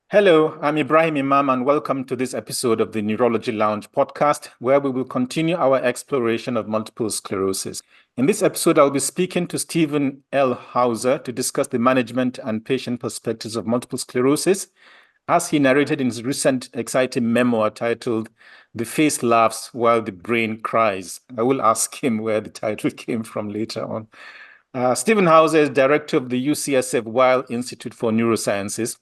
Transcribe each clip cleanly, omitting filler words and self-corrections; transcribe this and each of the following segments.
Hello, I'm Ibrahim Imam, and welcome to this episode of the Neurology Lounge podcast, where we will continue our exploration of multiple sclerosis. In this episode, I'll be speaking to Stephen L. Hauser to discuss the management and patient perspectives of multiple sclerosis, as he narrated in his recent exciting memoir titled The Face Laughs While the Brain Cries. I will ask him where the title came from later on. Stephen Hauser is director of the UCSF Weill Institute for Neurosciences,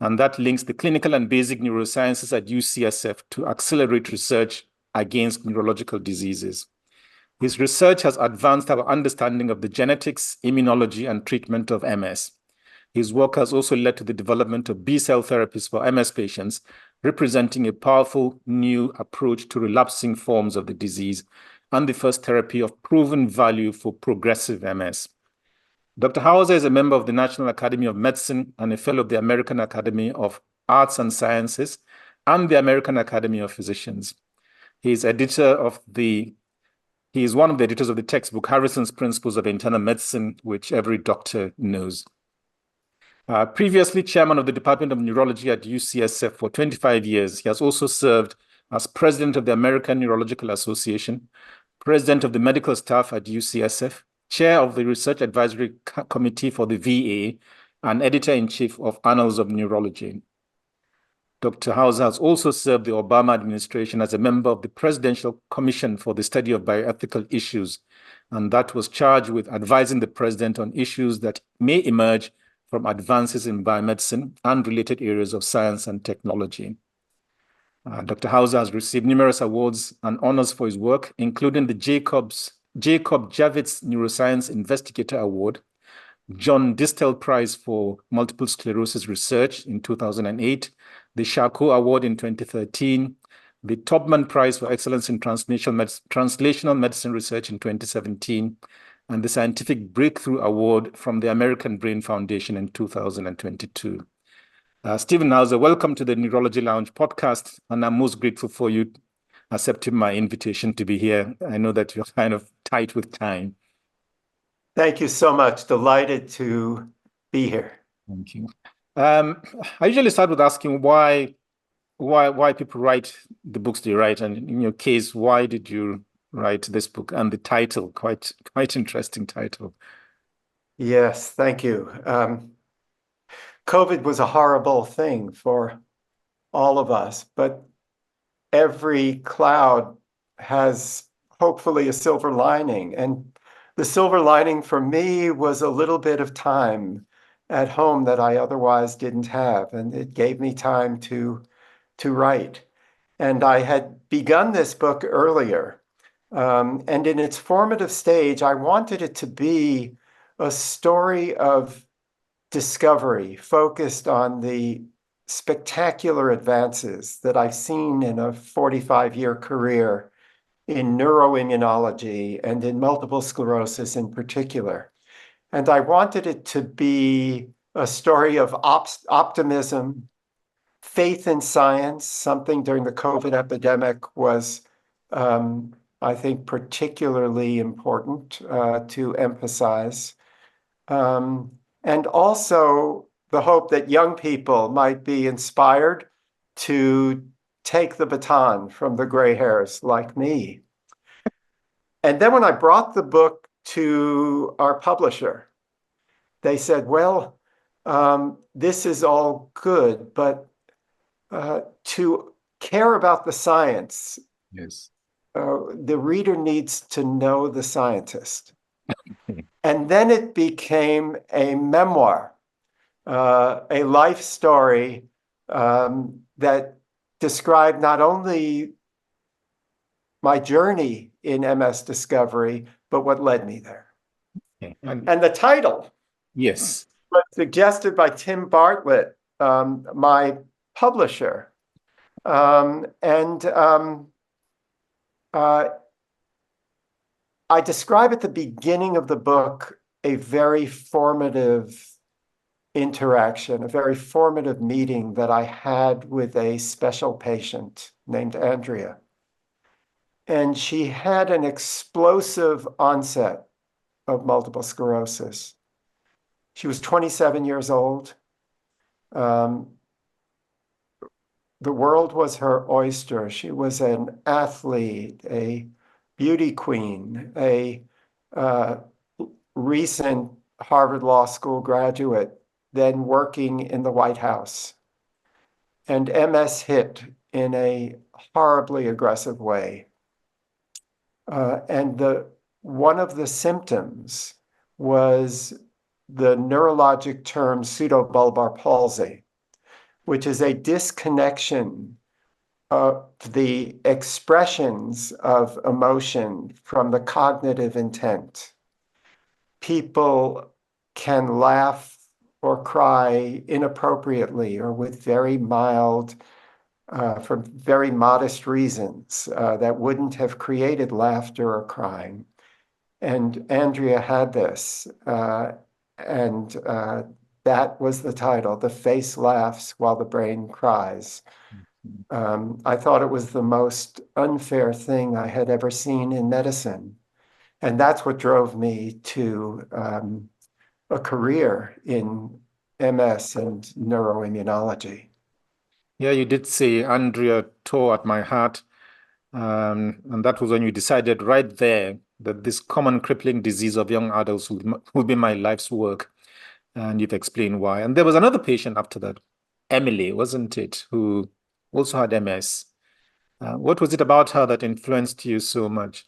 and that links the clinical and basic neurosciences at UCSF to accelerate research against neurological diseases. His research has advanced our understanding of the genetics, immunology, and treatment of MS. His work has also led to the development of B-cell therapies for MS patients, representing a powerful new approach to relapsing forms of the disease and the first therapy of proven value for progressive MS. Dr. Hauser is a member of the National Academy of Medicine and a fellow of the American Academy of Arts and Sciences and the American Academy of Physicians. He is one of the editors of the textbook Harrison's Principles of Internal Medicine, which every doctor knows. Previously chairman of the Department of Neurology at UCSF for 25 years, he has also served as president of the American Neurological Association, president of the medical staff at UCSF, chair of the Research Advisory Committee for the VA, and editor-in-chief of Annals of Neurology. Dr. Hauser has also served the Obama administration as a member of the Presidential Commission for the Study of Bioethical Issues, and that was charged with advising the president on issues that may emerge from advances in biomedicine and related areas of science and technology. Dr. Hauser has received numerous awards and honors for his work, including the Jacob Javits Neuroscience Investigator Award, John Distel Prize for Multiple Sclerosis Research in 2008, the Charcot Award in 2013, the Tobman Prize for Excellence in Translational Medicine Research in 2017, and the Scientific Breakthrough Award from the American Brain Foundation in 2022. Stephen Hauser, welcome to the Neurology Lounge podcast, and I'm most grateful for you accepting my invitation to be here. I know that you're kind of tight with time. Thank you so much. Delighted to be here. Thank you. I usually start with asking why people write the books they write, and in your case, why did you write this book? And the title, quite interesting title. Yes, thank you. COVID was a horrible thing for all of us, but every cloud has hopefully a silver lining. And the silver lining for me was a little bit of time at home that I otherwise didn't have. And it gave me time to write. And I had begun this book earlier. And in its formative stage, I wanted it to be a story of discovery focused on the spectacular advances that I've seen in a 45-year career in neuroimmunology and in multiple sclerosis in particular. And I wanted it to be a story of optimism, faith in science, something during the COVID epidemic was, I think, particularly important to emphasize. And also the hope that young people might be inspired to take the baton from the gray hairs like me. And then when I brought the book to our publisher, they said, well, this is all good, but to care about the science, yes, the reader needs to know the scientist. And then it became a memoir, a life story that described not only my journey in MS discovery, but what led me there. Okay. And the title, yes, was suggested by Tim Bartlett, my publisher. I describe at the beginning of the book a very formative interaction, a very formative meeting that I had with a special patient named Andrea. And she had an explosive onset of multiple sclerosis. She was 27 years old. the world was her oyster. She was an athlete, a beauty queen, a recent Harvard Law School graduate, then working in the White House. And MS hit in a horribly aggressive way. And one of the symptoms was the neurologic term pseudobulbar palsy, which is a disconnection of the expressions of emotion from the cognitive intent. People can laugh or cry inappropriately or with very mild, for very modest reasons that wouldn't have created laughter or crying. And Andrea had this, and that was the title, The Face Laughs While the Brain Cries. I thought it was the most unfair thing I had ever seen in medicine. And that's what drove me to a career in MS and neuroimmunology. Yeah, you did say Andrea tore at my heart. And that was when you decided right there that this common crippling disease of young adults will be my life's work. And you've explained why. And there was another patient after that, Emily, wasn't it, who also had MS. What was it about her that influenced you so much?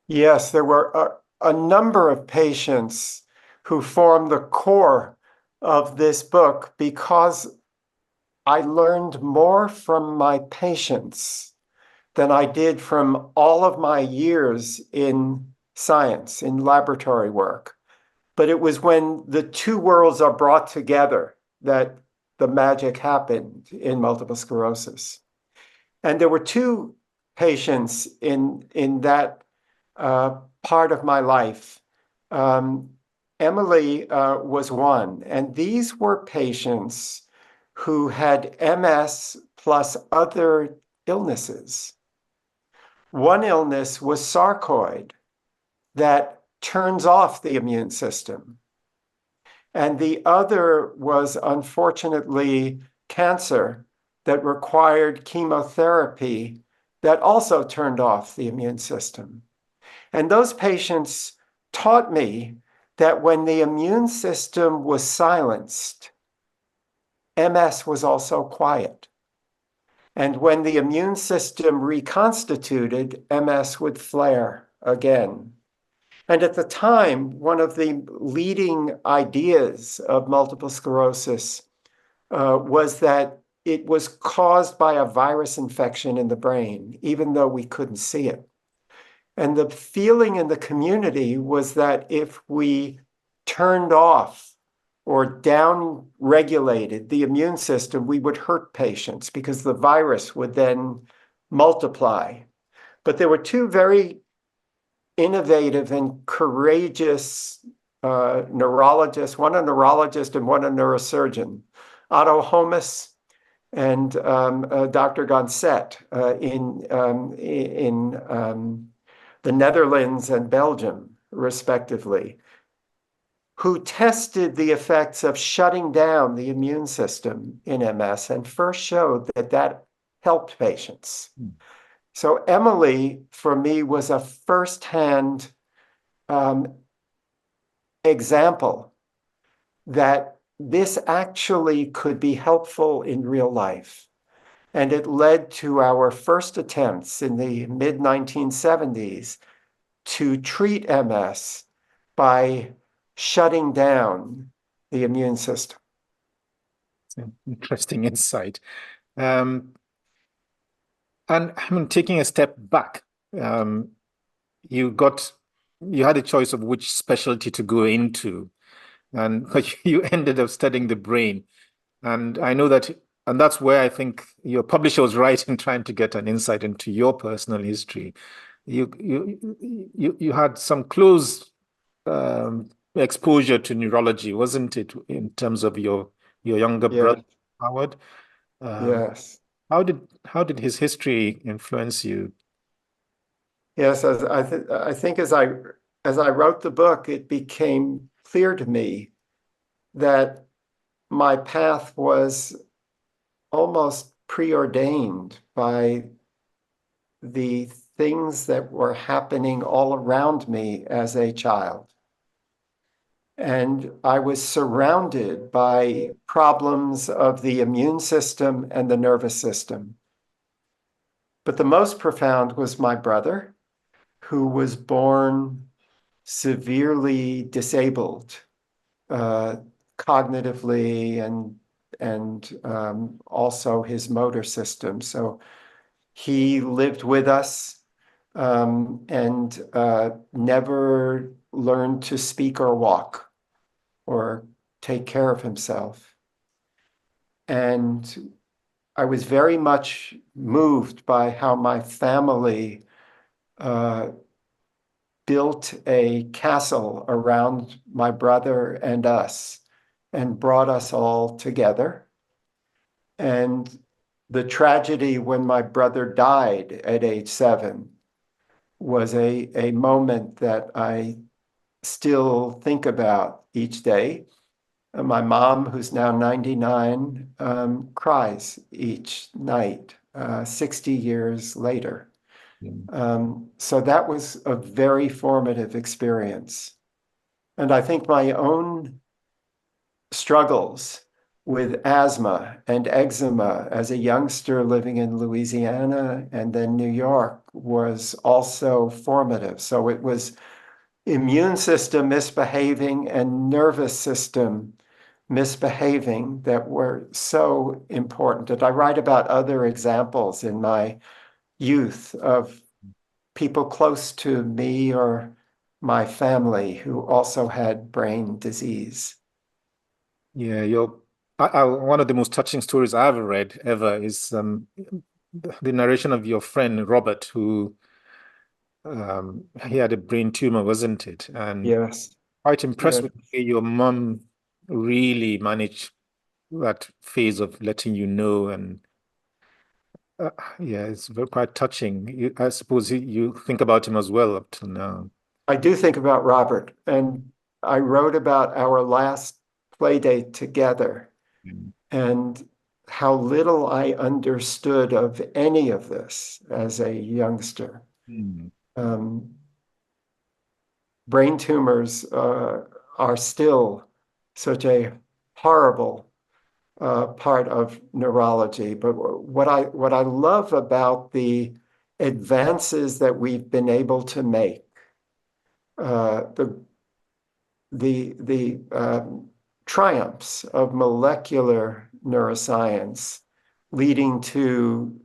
Yes, there were a number of patients who formed the core of this book because I learned more from my patients than I did from all of my years in science, in laboratory work. But it was when the two worlds are brought together that the magic happened in multiple sclerosis. And there were two patients in that part of my life. Emily was one, and these were patients who had MS plus other illnesses. One illness was sarcoid that turns off the immune system. And the other was, unfortunately, cancer that required chemotherapy that also turned off the immune system. And those patients taught me that when the immune system was silenced, MS was also quiet. And when the immune system reconstituted, MS would flare again. And at the time, one of the leading ideas of multiple sclerosis was that it was caused by a virus infection in the brain, even though we couldn't see it. And the feeling in the community was that if we turned off or down-regulated the immune system, we would hurt patients because the virus would then multiply. But there were two very innovative and courageous neurologists, one a neurologist and one a neurosurgeon, Otto Homus and Dr. Gonset in the Netherlands and Belgium, respectively, who tested the effects of shutting down the immune system in MS and first showed that that helped patients. So Emily, for me, was a firsthand example that this actually could be helpful in real life. And it led to our first attempts in the mid-1970s to treat MS by shutting down the immune system. It's an interesting insight. And I mean, taking a step back, you had a choice of which specialty to go into, and you ended up studying the brain. And I know that, and that's where I think your publisher was right in trying to get an insight into your personal history. You had some close exposure to neurology, wasn't it, in terms of your younger brother, Howard? Yes. How did his history influence you? Yes, I think as I wrote the book, it became clear to me that my path was almost preordained by the things that were happening all around me as a child. And I was surrounded by problems of the immune system and the nervous system. But the most profound was my brother, who was born severely disabled, cognitively and also his motor system. So he lived with us and never learned to speak or walk or take care of himself. And I was very much moved by how my family built a castle around my brother and us and brought us all together. And the tragedy when my brother died at age 7 was a moment that I still think about each day. My mom, who's now 99, cries each night, 60 years later. So that was a very formative experience. And I think my own struggles with asthma and eczema as a youngster living in Louisiana and then New York was also formative. So it was immune system misbehaving and nervous system misbehaving that were so important. And I write about other examples in my youth of people close to me or my family who also had brain disease. Yeah, one of the most touching stories I've read ever is the narration of your friend Robert, who he had a brain tumor, wasn't it? And Yes, quite impressed yes. with the way your mom really managed that phase of letting you know. And yeah, it's very quite touching. I suppose you think about him as well up till now. I do think about Robert, and I wrote about our last play date together Mm. and how little I understood of any of this as a youngster. Mm. Um, Brain tumors are still such a horrible part of neurology. But what I love about the advances that we've been able to make, the triumphs of molecular neuroscience leading to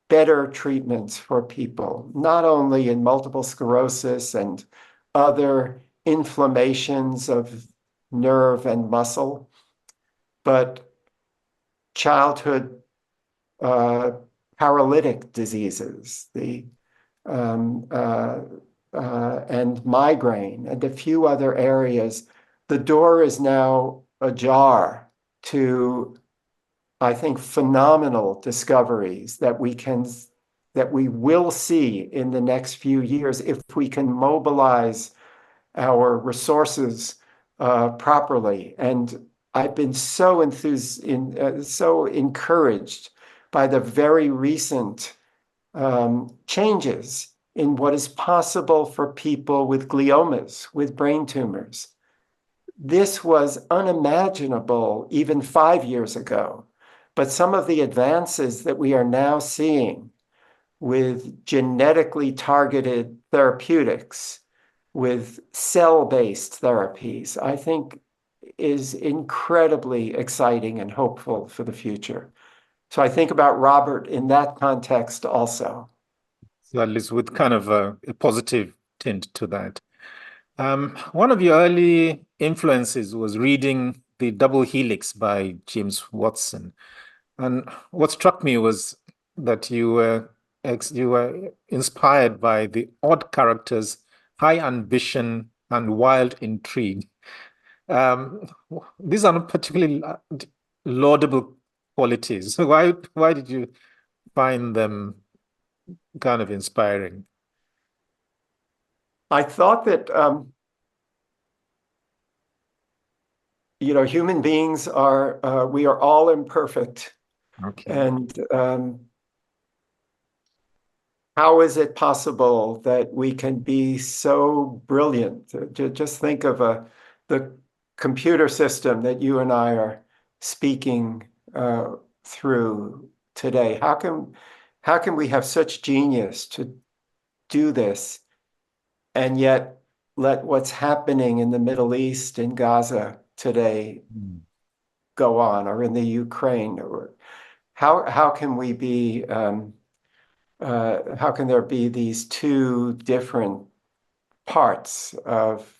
better treatments for people, not only in multiple sclerosis and other inflammations of nerve and muscle, but childhood paralytic diseases, um, uh, and migraine, and a few other areas. The door is now ajar to, I think, phenomenal discoveries that we will see in the next few years if we can mobilize our resources properly. And I've been so so encouraged by the very recent changes in what is possible for people with gliomas, with brain tumors. This was unimaginable even 5 years ago. But some of the advances that we are now seeing with genetically targeted therapeutics, with cell-based therapies, I think is incredibly exciting and hopeful for the future. So I think about Robert in that context also. So at least with kind of a positive tint to that. One of your early influences was reading The Double Helix by James Watson. And what struck me was that you were inspired by the odd characters, high ambition, and wild intrigue. Um, these are not particularly laudable qualities. So why did you find them kind of inspiring? I thought that human beings we are all imperfect, Okay. And how is it possible that we can be so brilliant? Just think of the computer system that you and I are speaking through today. How can we have such genius to do this and yet let what's happening in the Middle East, in Gaza today, go on, or in the Ukraine? Or how can we be how can there be these two different parts of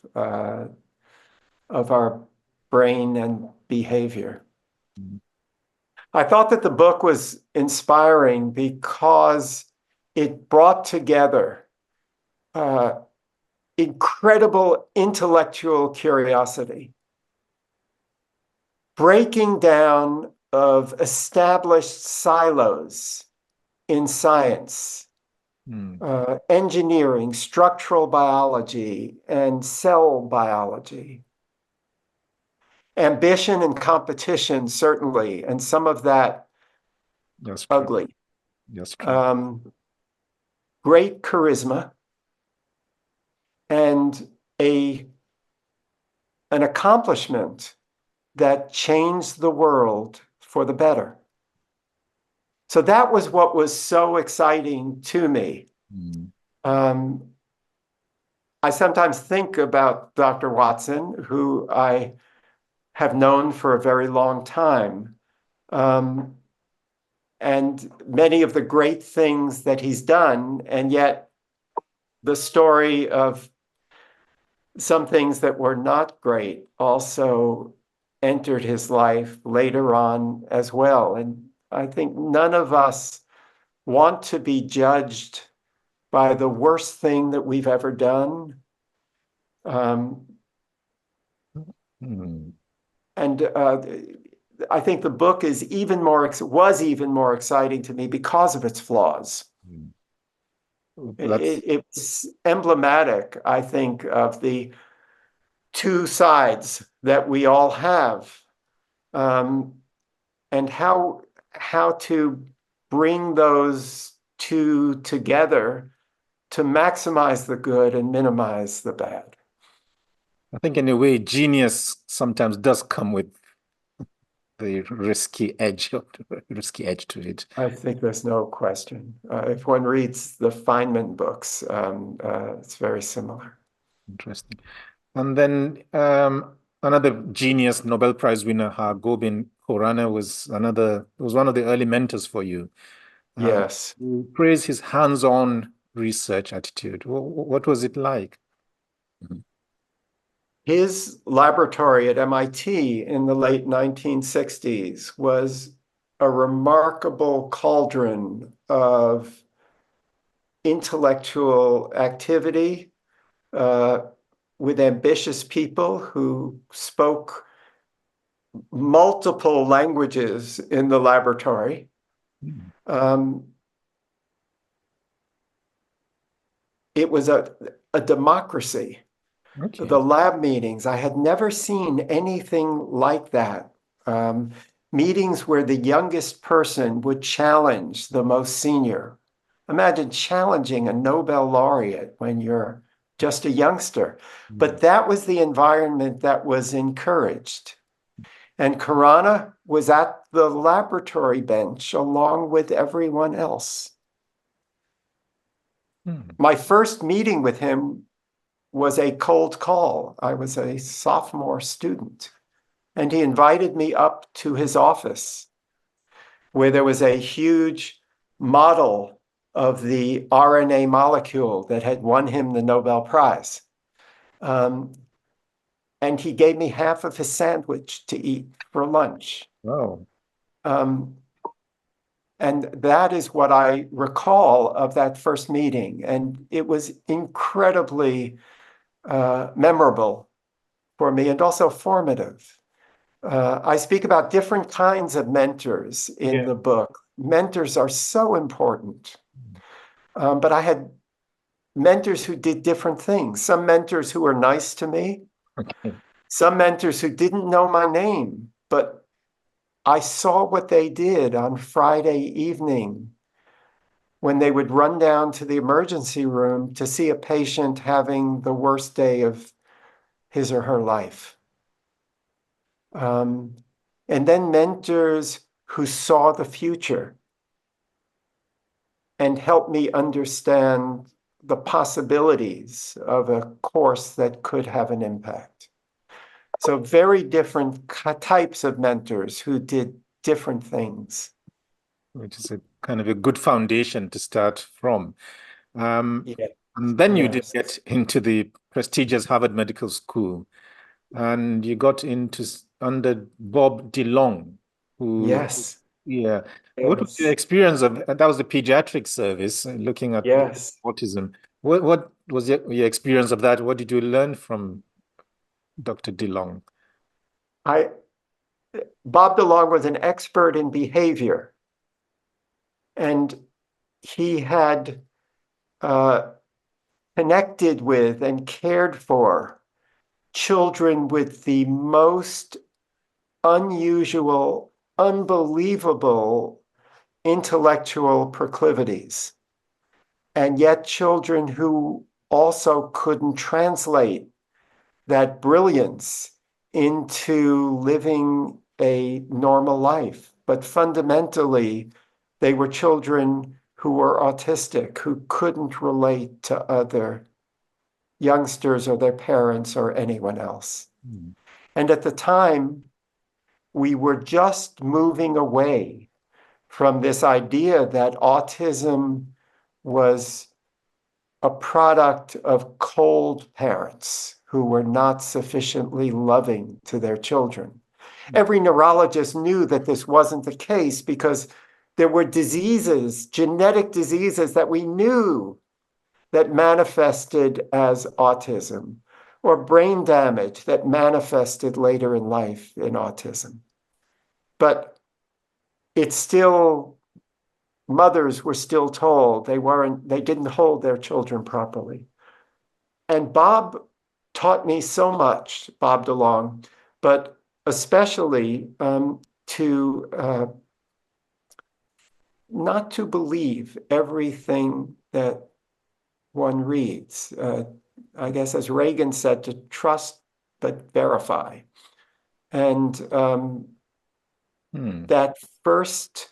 our brain and behavior? I thought that the book was inspiring because it brought together incredible intellectual curiosity, breaking down of established silos in science, engineering, structural biology, and cell biology. Ambition and competition, certainly, and some of that That's true. ugly. That's true. Great charisma, and an accomplishment that changed the world for the better. So that was what was so exciting to me. I sometimes think about Dr. Watson, who I have known for a very long time, and many of the great things that he's done, and yet the story of some things that were not great also entered his life later on as well. And I think none of us want to be judged by the worst thing that we've ever done. And I think the book was even more exciting to me because of its flaws. It's emblematic, I think, of the two sides that we all have, and how to bring those two together to maximize the good and minimize the bad. I think in a way, genius sometimes does come with the risky edge to it. I think there's no question. If one reads the Feynman books, it's very similar. Interesting. And then another genius Nobel Prize winner, Har Gorbind Khorana, was one of the early mentors for you. Yes. You praise his hands-on research attitude. What was it like? His laboratory at MIT in the late 1960s was a remarkable cauldron of intellectual activity with ambitious people who spoke multiple languages in the laboratory. It was a democracy. Okay. The lab meetings, I had never seen anything like that. Meetings where the youngest person would challenge the most senior. Imagine challenging a Nobel laureate when you're just a youngster. But that was the environment that was encouraged. And Khorana was at the laboratory bench along with everyone else. My first meeting with him was a cold call. I was a sophomore student, and he invited me up to his office where there was a huge model of the RNA molecule that had won him the Nobel Prize. And he gave me half of his sandwich to eat for lunch. Wow. And that is what I recall of that first meeting. And it was incredibly memorable for me and also formative. I speak about different kinds of mentors in the book. Mentors are so important. But I had mentors who did different things. Some mentors who were nice to me. Okay. Some mentors who didn't know my name, but I saw what they did on Friday evening when they would run down to the emergency room to see a patient having the worst day of his or her life. And then mentors who saw the future and helped me understand the possibilities of a course that could have an impact. So very different types of mentors who did different things. Which is a kind of a good foundation to start from. Yeah. And then you did Yes. get into the prestigious Harvard Medical School, and you got under Bob DeLong, who, Yes. yeah. What was your Yes. experience of that? Was the pediatric service looking at Yes. autism. What was your experience of that? What did you learn from Dr. DeLong? Bob DeLong was an expert in behavior, and he had connected with and cared for children with the most unusual, unbelievable intellectual proclivities, and yet children who also couldn't translate that brilliance into living a normal life. But fundamentally, they were children who were autistic, who couldn't relate to other youngsters or their parents or anyone else. Mm. And at the time, we were just moving away from this idea that autism was a product of cold parents who were not sufficiently loving to their children. Every neurologist knew that this wasn't the case because there were diseases, genetic diseases that we knew that manifested as autism, or brain damage that manifested later in life in autism. But it's still, mothers were still told they didn't hold their children properly. And Bob taught me so much, Bob DeLong, but especially to not to believe everything that one reads. I guess, as Reagan said, to trust but verify. And that first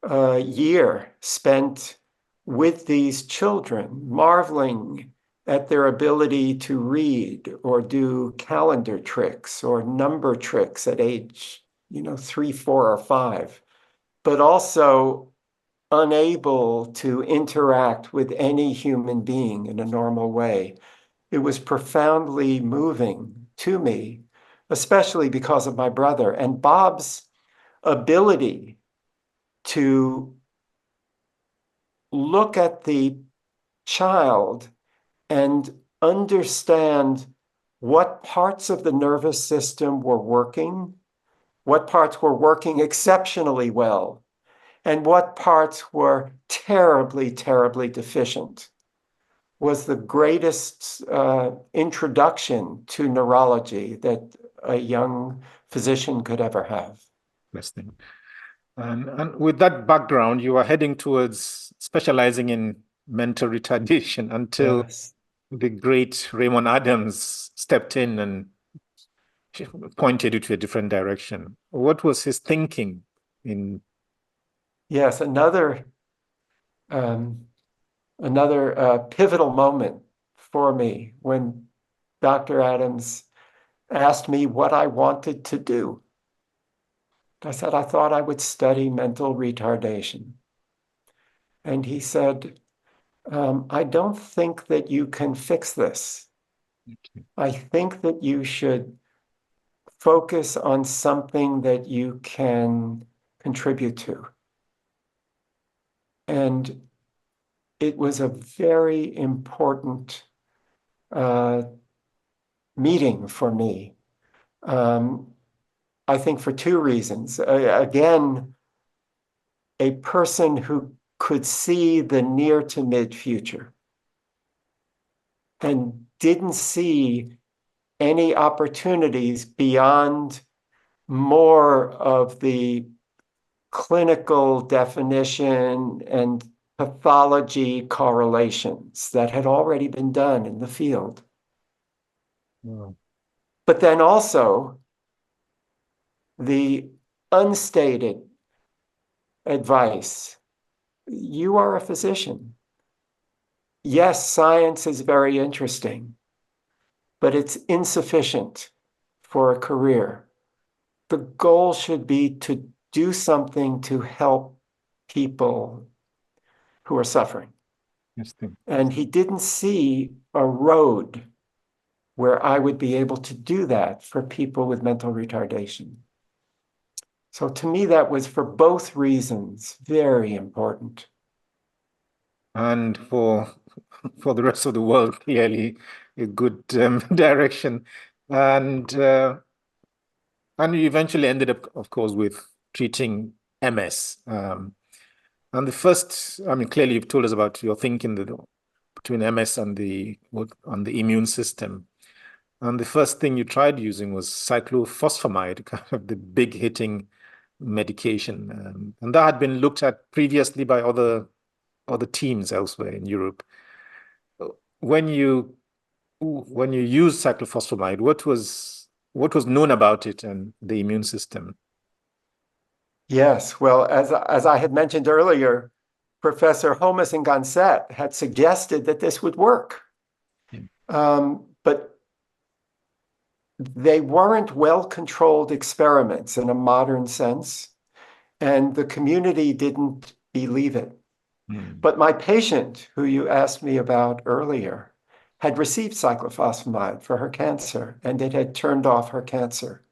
year spent with these children, marveling at their ability to read or do calendar tricks or number tricks at age, 3, 4, or 5, but also unable to interact with any human being in a normal way. It was profoundly moving to me, especially because of my brother and Bob's ability to look at the child and understand what parts of the nervous system were working, what parts were working exceptionally well, and what parts were terribly, terribly deficient, was the greatest introduction to neurology that a young physician could ever have. Interesting. And with that background, you are heading towards specializing in mental retardation until Yes. the great Raymond Adams stepped in and pointed you to a different direction. What was his thinking in? Yes, another pivotal moment for me when Dr. Adams asked me what I wanted to do. I said, I thought I would study mental retardation. And he said, I don't think that you can fix this. I think that you should focus on something that you can contribute to. And it was a very important meeting for me. I think for two reasons. Again, a person who could see the near to mid future and didn't see any opportunities beyond more of the clinical definition and pathology correlations that had already been done in the field. Wow. But then also the unstated advice. You are a physician. Yes, science is very interesting, but it's insufficient for a career. The goal should be to do something to help people who are suffering. Interesting. And he didn't see a road where I would be able to do that for people with mental retardation. So to me, that was for both reasons very important. And for the rest of the world, clearly a good direction. And you eventually ended up, of course, with treating MS. And the first, I mean, clearly you've told us about your thinking between MS and the immune system. And the first thing you tried using was cyclophosphamide, kind of the big hitting medication. And that had been looked at previously by other teams elsewhere in Europe. When you used cyclophosphamide, what was known about it and the immune system? Yes, well, as I had mentioned earlier, Professor Holmes and Gonset had suggested that this would work. But they weren't well-controlled experiments in a modern sense, and the community didn't believe it. But my patient, who you asked me about earlier, had received cyclophosphamide for her cancer, and it had turned off her cancer.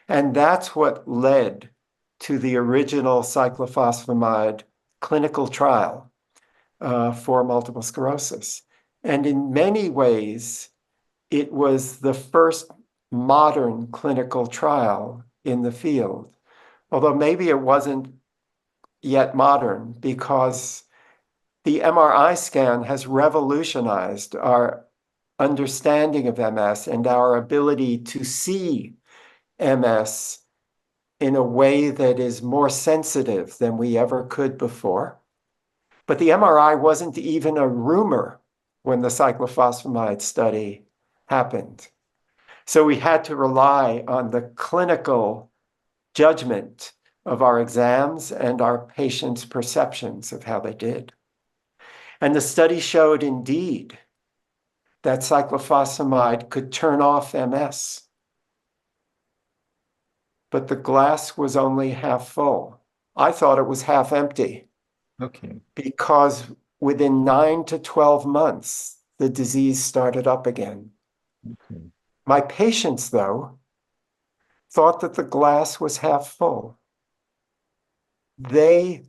And that's what led to the original cyclophosphamide clinical trial for multiple sclerosis. And in many ways, it was the first modern clinical trial in the field, although maybe it wasn't yet modern because the MRI scan has revolutionized our understanding of MS and our ability to see MS in a way that is more sensitive than we ever could before. But the MRI wasn't even a rumor when the cyclophosphamide study happened. So we had to rely on the clinical judgment of our exams and our patients' perceptions of how they did. And the study showed indeed that cyclophosphamide could turn off MS. But the glass was only half full. I thought it was half empty. Okay. Because within 9 to 12 months, the disease started up again. Okay. My patients, though, thought that the glass was half full. They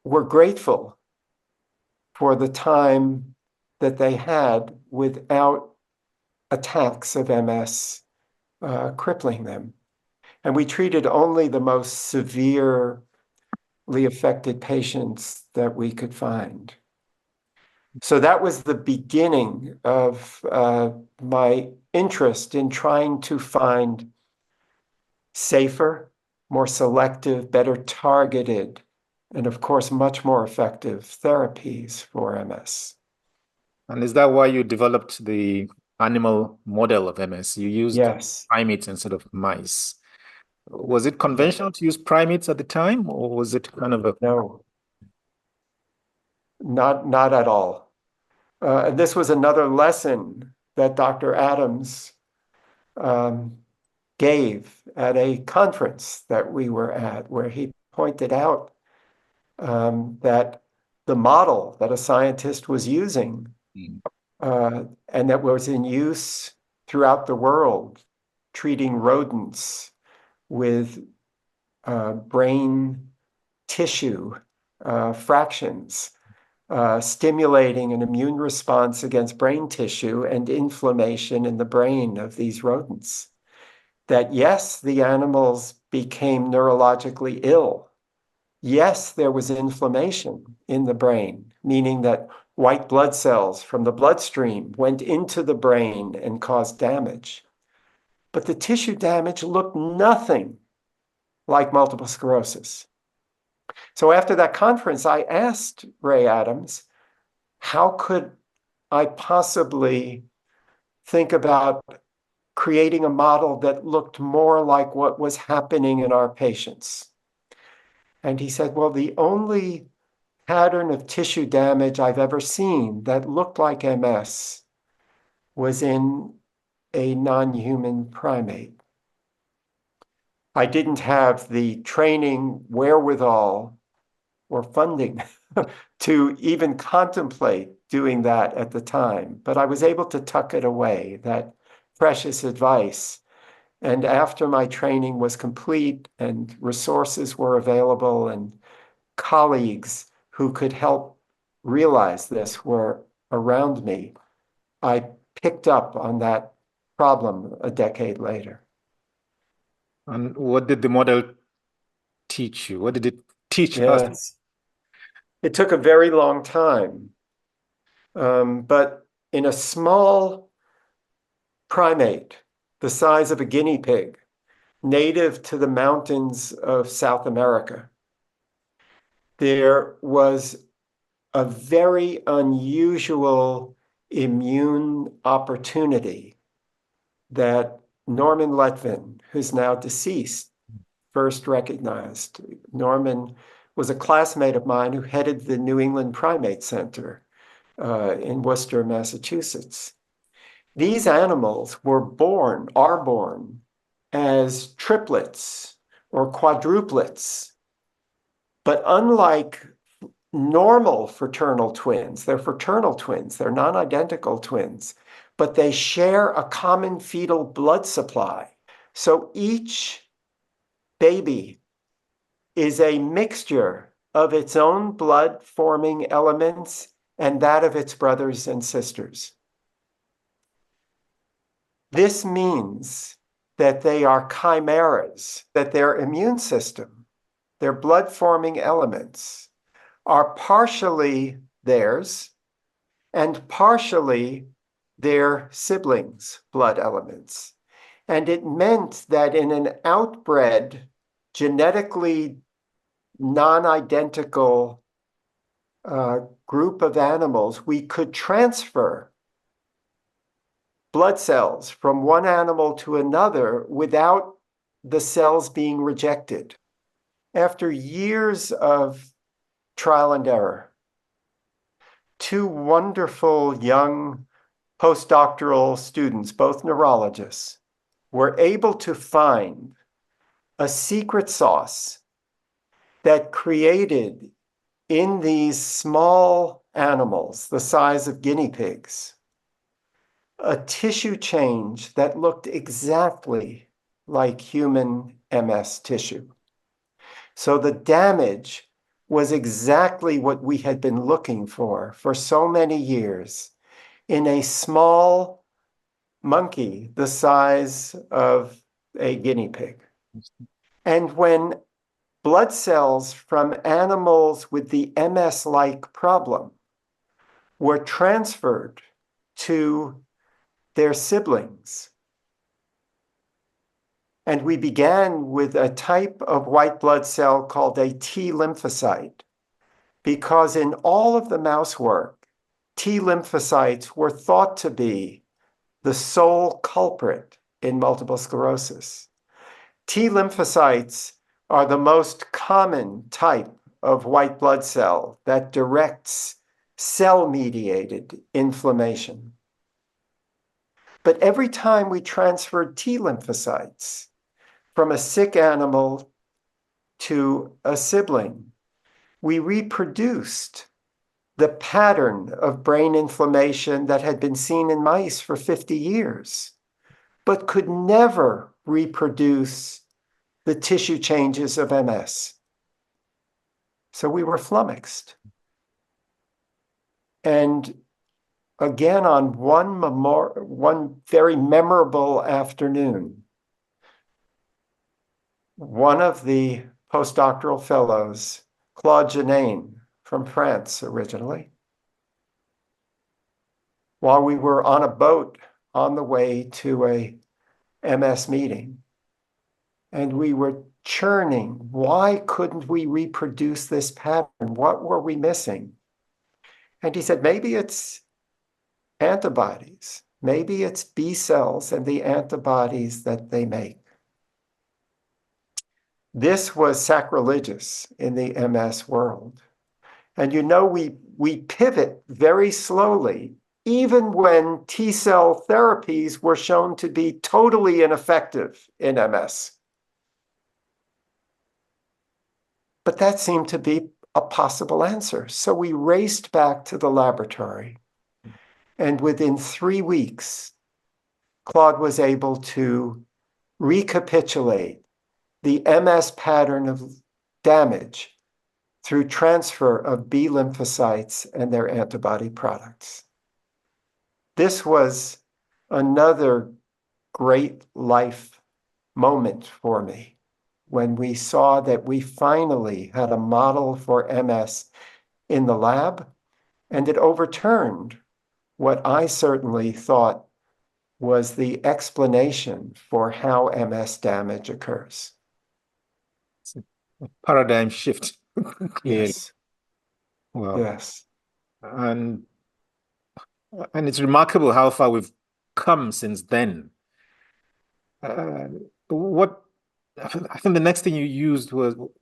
were grateful for the time that they had without attacks of MS crippling them. And we treated only the most severely affected patients that we could find. So that was the beginning of my interest in trying to find safer, more selective, better targeted, and of course, much more effective therapies for MS. And is that why you developed the animal model of MS? You used Yes. primates instead of mice. Was it conventional to use primates at the time, or was it kind of a... No, not at all. And this was another lesson that Dr. Adams gave at a conference that we were at, where he pointed out that the model that a scientist was using and that was in use throughout the world, treating rodents with brain tissue fractions, stimulating an immune response against brain tissue and inflammation in the brain of these rodents. That yes, the animals became neurologically ill. Yes, there was inflammation in the brain, meaning that white blood cells from the bloodstream went into the brain and caused damage. but the tissue damage looked nothing like multiple sclerosis. So after that conference, I asked Ray Adams, how could I possibly think about creating a model that looked more like what was happening in our patients? And he said, well, the only pattern of tissue damage I've ever seen that looked like MS was in a non-human primate. I didn't have the training, wherewithal, or funding to even contemplate doing that at the time, but I was able to tuck it away, that precious advice. And after my training was complete and resources were available and colleagues who could help realize this were around me, I picked up on that problem a decade later. And what did the model teach you? What did it teach us? Yes. It took a very long time, but in a small primate, the size of a guinea pig, native to the mountains of South America, there was a very unusual immune opportunity that Norman Letvin, who's now deceased, first recognized. Norman was a classmate of mine who headed the New England Primate Center in Worcester, Massachusetts. These animals are born as triplets or quadruplets. But unlike normal fraternal twins, they're fraternal twins, they're non-identical twins, but they share a common fetal blood supply. So each baby is a mixture of its own blood-forming elements and that of its brothers and sisters. This means that they are chimeras, that their immune system, their blood-forming elements, are partially theirs and partially their siblings' blood elements. And it meant that in an outbred, genetically non-identical group of animals, we could transfer blood cells from one animal to another without the cells being rejected. After years of trial and error, two wonderful young postdoctoral students, both neurologists, were able to find a secret sauce that created in these small animals, the size of guinea pigs, a tissue change that looked exactly like human MS tissue. So the damage was exactly what we had been looking for so many years in a small monkey the size of a guinea pig. And when blood cells from animals with the MS-like problem were transferred to their siblings, and we began with a type of white blood cell called a T lymphocyte, because in all of the mouse work, T lymphocytes were thought to be the sole culprit in multiple sclerosis. T lymphocytes are the most common type of white blood cell that directs cell-mediated inflammation. But every time we transferred T lymphocytes from a sick animal to a sibling, we reproduced the pattern of brain inflammation that had been seen in mice for 50 years, but could never reproduce the tissue changes of MS. So we were flummoxed. And again, on one very memorable afternoon, one of the postdoctoral fellows, Claude Janane, from France originally, while we were on a boat on the way to a MS meeting. And we were churning. Why couldn't we reproduce this pattern? What were we missing? And he said, maybe it's antibodies. Maybe it's B cells and the antibodies that they make. This was sacrilegious in the MS world. And we pivot very slowly, even when T cell therapies were shown to be totally ineffective in MS. But that seemed to be a possible answer. So we raced back to the laboratory. And within 3 weeks, Claude was able to recapitulate the MS pattern of damage through transfer of B lymphocytes and their antibody products. This was another great life moment for me when we saw that we finally had a model for MS in the lab, and it overturned what I certainly thought was the explanation for how MS damage occurs. It's a paradigm shift, clearly. Yes. Well, Yes. and it's remarkable how far we've come since then. What I think the next thing you used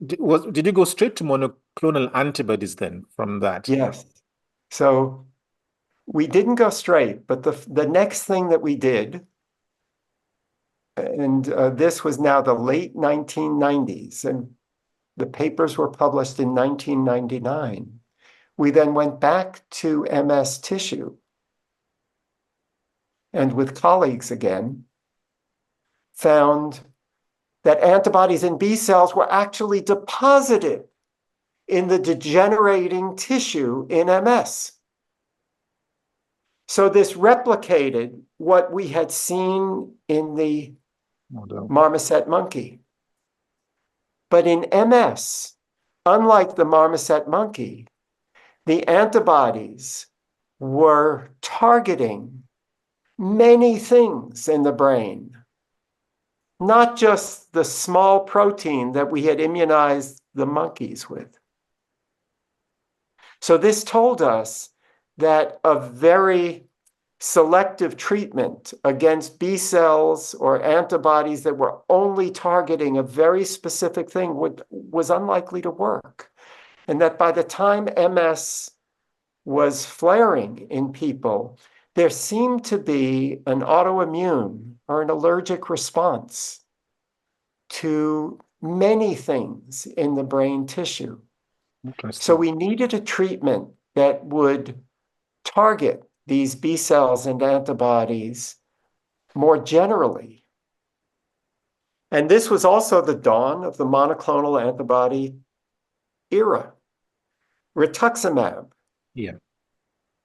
did you go straight to monoclonal antibodies then from that? Yes. So we didn't go straight, but the next thing that we did, and this was now the late 1990s, and the papers were published in 1999. We then went back to MS tissue and with colleagues again, found that antibodies in B cells were actually deposited in the degenerating tissue in MS. So this replicated what we had seen in the marmoset monkey. But in MS, unlike the marmoset monkey, the antibodies were targeting many things in the brain, not just the small protein that we had immunized the monkeys with. So this told us that a very selective treatment against B cells or antibodies that were only targeting a very specific thing was unlikely to work. And that by the time MS was flaring in people, there seemed to be an autoimmune or an allergic response to many things in the brain tissue. So we needed a treatment that would target these B cells and antibodies more generally. And this was also the dawn of the monoclonal antibody era. Rituximab,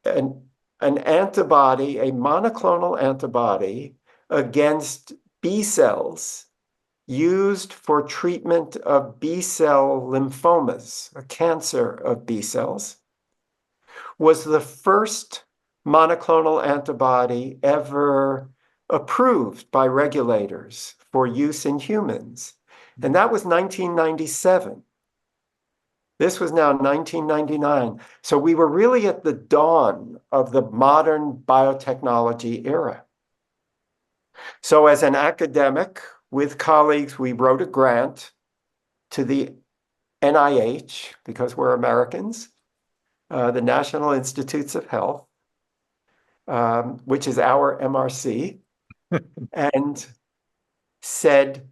an antibody, a monoclonal antibody against B cells used for treatment of B cell lymphomas, a cancer of B cells, was the first monoclonal antibody ever approved by regulators for use in humans. And that was 1997. This was now 1999. So we were really at the dawn of the modern biotechnology era. So as an academic with colleagues, we wrote a grant to the NIH, because we're Americans, the National Institutes of Health, which is our MRC, and said,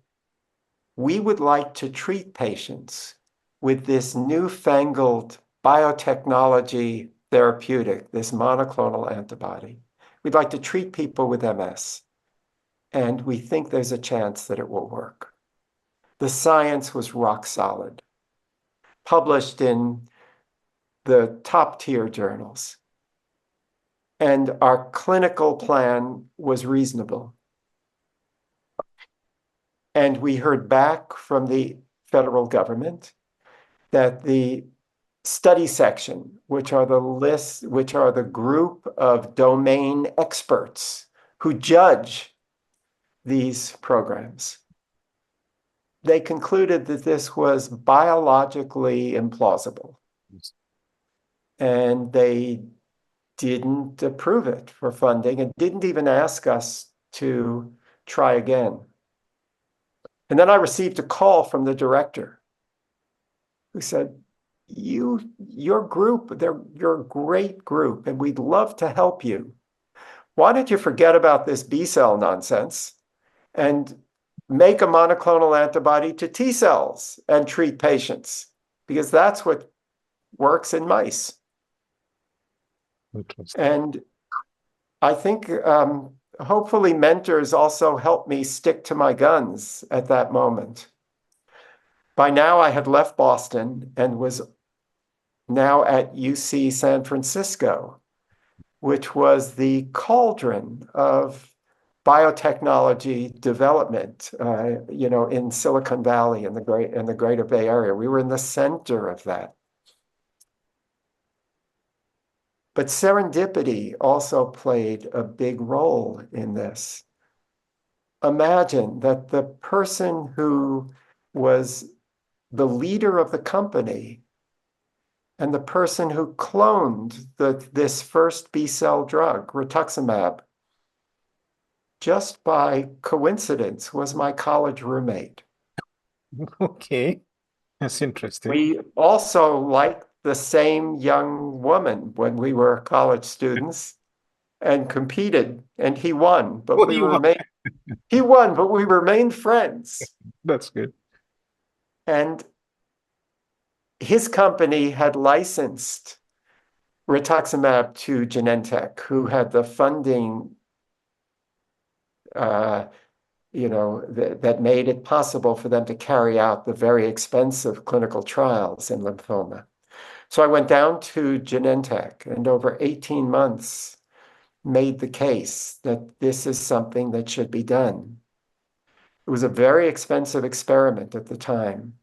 we would like to treat patients with this newfangled biotechnology therapeutic, this monoclonal antibody. We'd like to treat people with MS, and we think there's a chance that it will work. The science was rock solid, published in the top-tier journals. And our clinical plan was reasonable. And we heard back from the federal government that the study section, which are the group of domain experts who judge these programs. They concluded that this was biologically implausible. And they didn't approve it for funding and didn't even ask us to try again. And then I received a call from the director who said, your group, you're a great group, and we'd love to help you. Why don't you forget about this B cell nonsense and make a monoclonal antibody to T cells and treat patients? Because that's what works in mice. And I think hopefully mentors also helped me stick to my guns at that moment. By now I had left Boston and was now at UC San Francisco, which was the cauldron of biotechnology development, in Silicon Valley in the Greater Bay Area. We were in the center of that. But serendipity also played a big role in this. Imagine that the person who was the leader of the company and the person who cloned this first B-cell drug, rituximab, just by coincidence, was my college roommate. Okay, that's interesting. We also liked the same young woman when we were college students and competed, and he won, but we remained friends. That's good. And his company had licensed rituximab to Genentech, who had the funding, that made it possible for them to carry out the very expensive clinical trials in lymphoma. So I went down to Genentech and over 18 months made the case that this is something that should be done. It was a very expensive experiment at the time.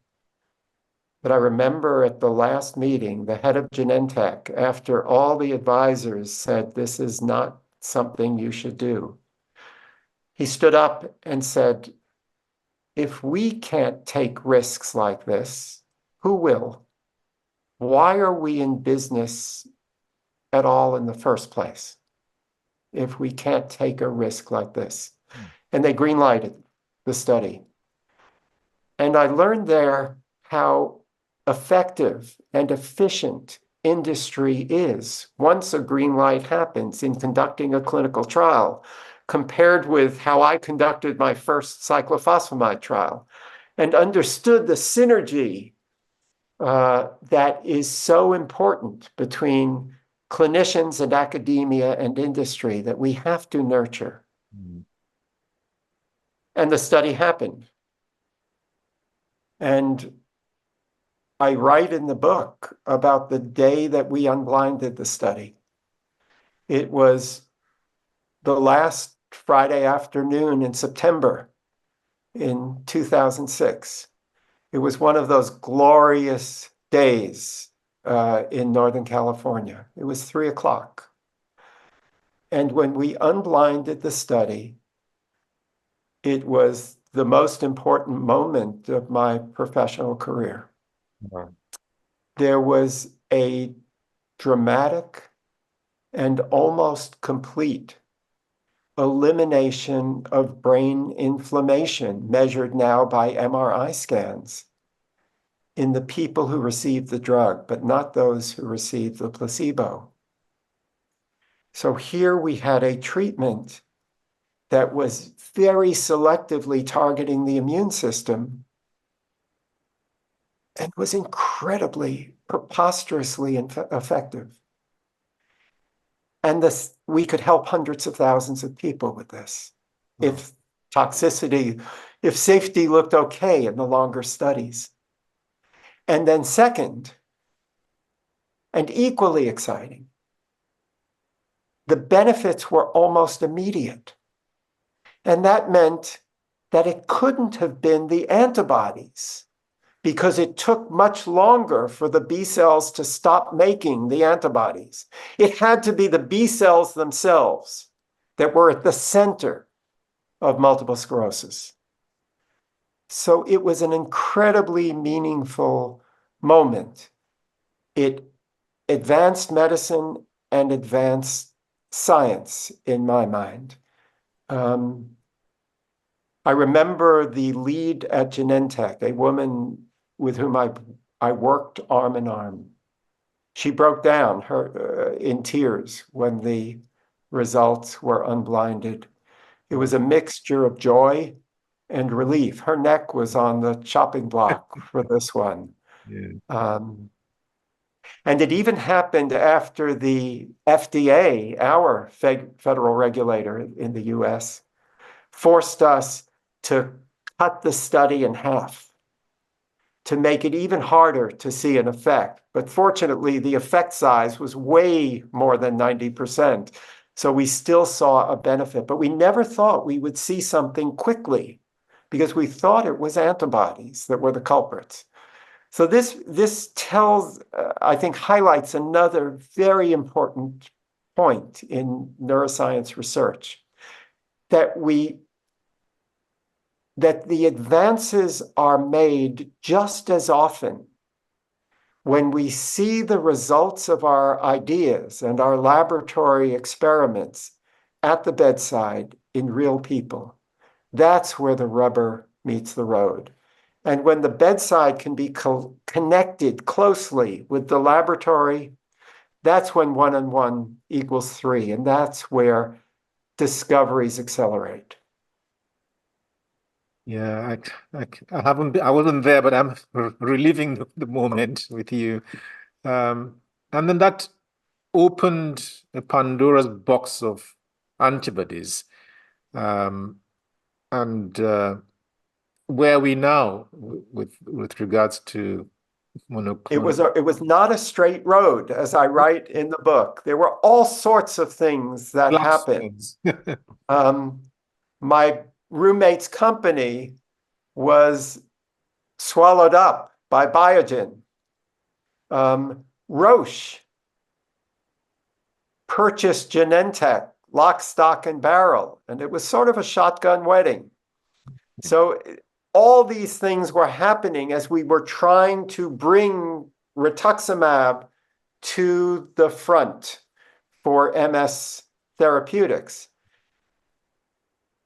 But I remember at the last meeting, the head of Genentech, after all the advisors said, this is not something you should do, he stood up and said, if we can't take risks like this, who will? Why are we in business at all in the first place if we can't take a risk like this? And they greenlighted the study. And I learned there how effective and efficient industry is once a green light happens in conducting a clinical trial, compared with how I conducted my first cyclophosphamide trial, and understood the synergy that is so important between clinicians and academia and industry that we have to nurture. And the study happened. And I write in the book about the day that we unblinded the study. It was the last Friday afternoon in September in 2006. It was one of those glorious days in Northern California. It was 3 o'clock. And when we unblinded the study, it was the most important moment of my professional career. Wow. There was a dramatic and almost complete elimination of brain inflammation measured now by MRI scans in the people who received the drug, but not those who received the placebo. So here we had a treatment that was very selectively targeting the immune system and was incredibly, preposterously effective. And we could help hundreds of thousands of people with this. Wow. If safety looked okay in the longer studies. And then second, and equally exciting, the benefits were almost immediate. And that meant that it couldn't have been the antibodies, because it took much longer for the B cells to stop making the antibodies. It had to be the B cells themselves that were at the center of multiple sclerosis. So it was an incredibly meaningful moment. It advanced medicine and advanced science in my mind. I remember the lead at Genentech, a woman with whom I worked arm in arm. She broke down in tears when the results were unblinded. It was a mixture of joy and relief. Her neck was on the chopping block for this one. Yeah. And it even happened after the FDA, our federal regulator in the US, forced us to cut the study in half to make it even harder to see an effect. But fortunately, the effect size was way more than 90%. So we still saw a benefit, but we never thought we would see something quickly because we thought it was antibodies that were the culprits. So this tells, I think, highlights another very important point in neuroscience research, that the advances are made just as often when we see the results of our ideas and our laboratory experiments at the bedside in real people. That's where the rubber meets the road. And when the bedside can be connected closely with the laboratory, that's when 1 and 1 equals 3. And that's where discoveries accelerate. Yeah, I wasn't there, but I'm reliving the moment with you. And then that opened a Pandora's box of antibodies. And where are we now with regards to monoclonal? It was not a straight road, as I write in the book. There were all sorts of things that happened. My roommate's company was swallowed up by Biogen. Roche purchased Genentech, lock, stock, and barrel, and it was sort of a shotgun wedding. So all these things were happening as we were trying to bring rituximab to the front for MS therapeutics.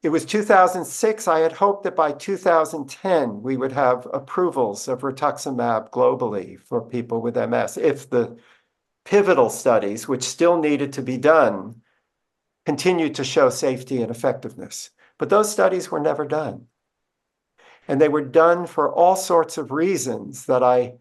It was 2006. I had hoped that by 2010, we would have approvals of rituximab globally for people with MS, if the pivotal studies, which still needed to be done, continued to show safety and effectiveness. But those studies were never done. And they were done for all sorts of reasons that I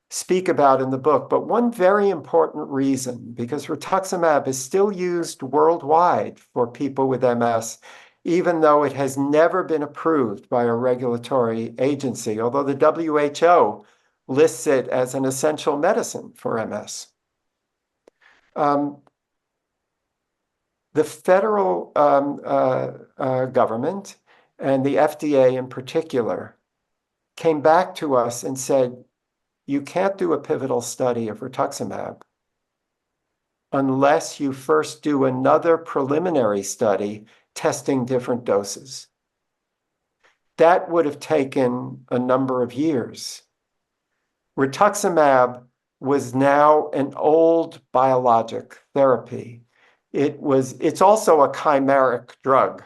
speak about in the book. But one very important reason, because rituximab is still used worldwide for people with MS, even though it has never been approved by a regulatory agency, although the WHO lists it as an essential medicine for MS. The federal government and the FDA in particular came back to us and said, you can't do a pivotal study of rituximab unless you first do another preliminary study testing different doses. That would have taken a number of years. Rituximab was now an old biologic therapy. It's also a chimeric drug.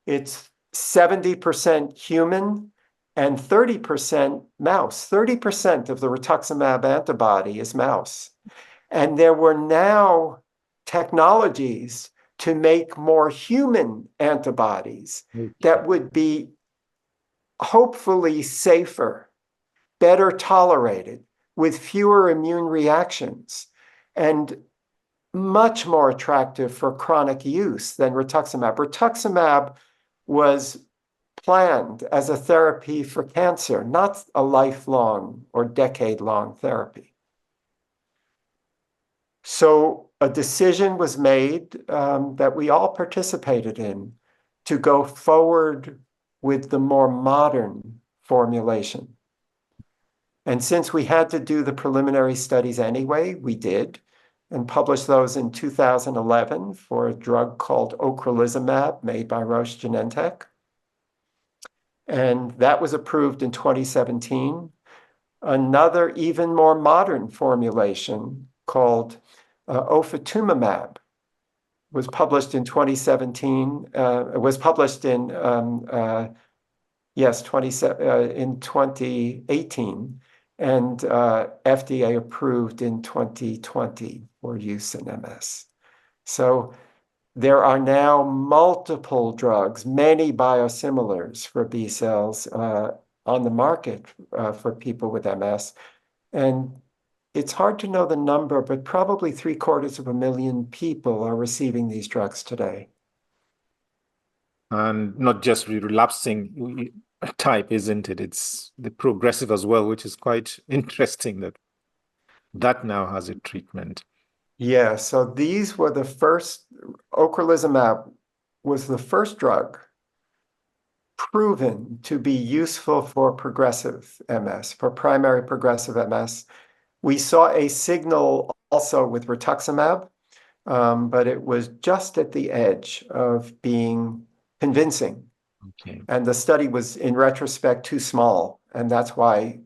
It's 70% human and 30% mouse. 30% of the rituximab antibody is mouse. And there were now technologies to make more human antibodies that would be hopefully safer, better tolerated, with fewer immune reactions, and much more attractive for chronic use than rituximab. Rituximab was planned as a therapy for cancer, not a lifelong or decade-long therapy. So a decision was made that we all participated in to go forward with the more modern formulation. And since we had to do the preliminary studies anyway, we did, and published those in 2011 for a drug called ocrelizumab made by Roche Genentech. and that was approved in 2017. Another even more modern formulation called ofatumumab was published in 2017, was published in, in 2018, and FDA approved in 2020 for use in MS. So there are now multiple drugs, many biosimilars for B cells on the market for people with MS. And it's hard to know the number, but probably 750,000 people are receiving these drugs today. And not just relapsing type, isn't it? It's the progressive as well, which is quite interesting that now has a treatment. Yeah, so these were the first, ocrelizumab was the first drug proven to be useful for progressive MS, for primary progressive MS. We saw a signal also with rituximab, but it was just at the edge of being convincing. Okay. And the study was, in retrospect, too small, and that's why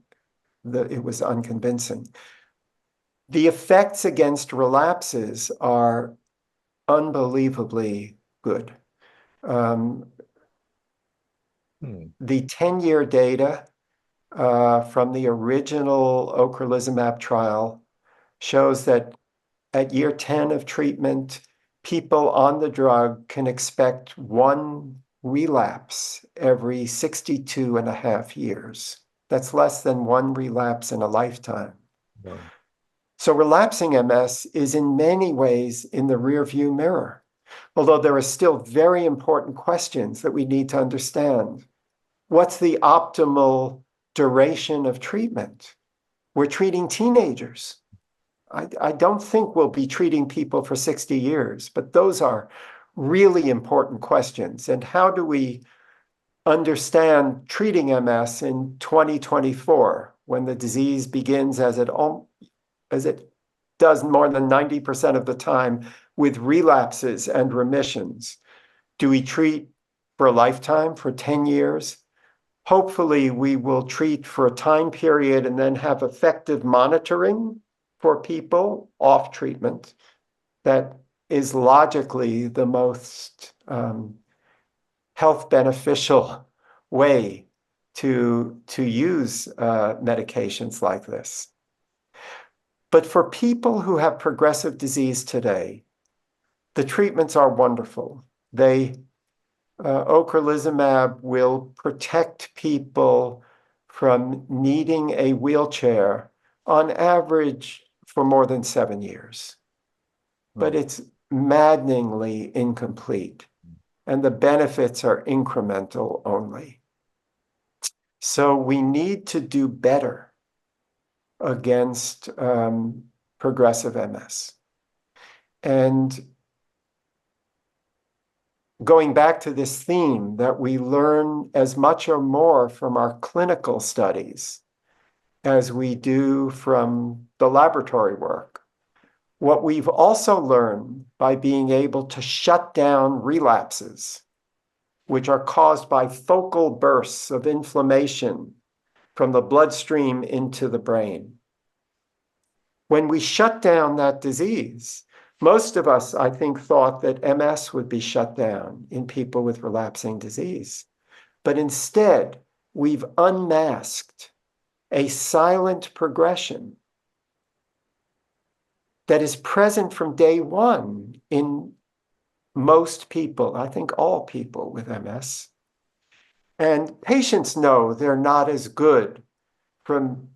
it was unconvincing. The effects against relapses are unbelievably good. The 10-year data from the original ocrelizumab trial shows that at year 10 of treatment, people on the drug can expect one relapse every 62 and a half years. That's less than one relapse in a lifetime. Wow. So relapsing MS is in many ways in the rearview mirror, although there are still very important questions that we need to understand. What's the optimal duration of treatment? We're treating teenagers. I don't think we'll be treating people for 60 years, but those are really important questions. And how do we understand treating MS in 2024 when the disease begins as it does more than 90% of the time with relapses and remissions? Do we treat for a lifetime, for 10 years? Hopefully, we will treat for a time period and then have effective monitoring for people off treatment. That is logically the most health beneficial way to use medications like this. But for people who have progressive disease today, the treatments are wonderful. Ocrelizumab will protect people from needing a wheelchair on average for more than 7 years. But it's maddeningly incomplete, and the benefits are incremental only. So we need to do better against progressive MS. And going back to this theme that we learn as much or more from our clinical studies as we do from the laboratory work. What we've also learned by being able to shut down relapses, which are caused by focal bursts of inflammation from the bloodstream into the brain. When we shut down that disease, most of us, I think, thought that MS would be shut down in people with relapsing disease. But instead, we've unmasked a silent progression that is present from day one in most people, I think all people with MS. And patients know they're not as good from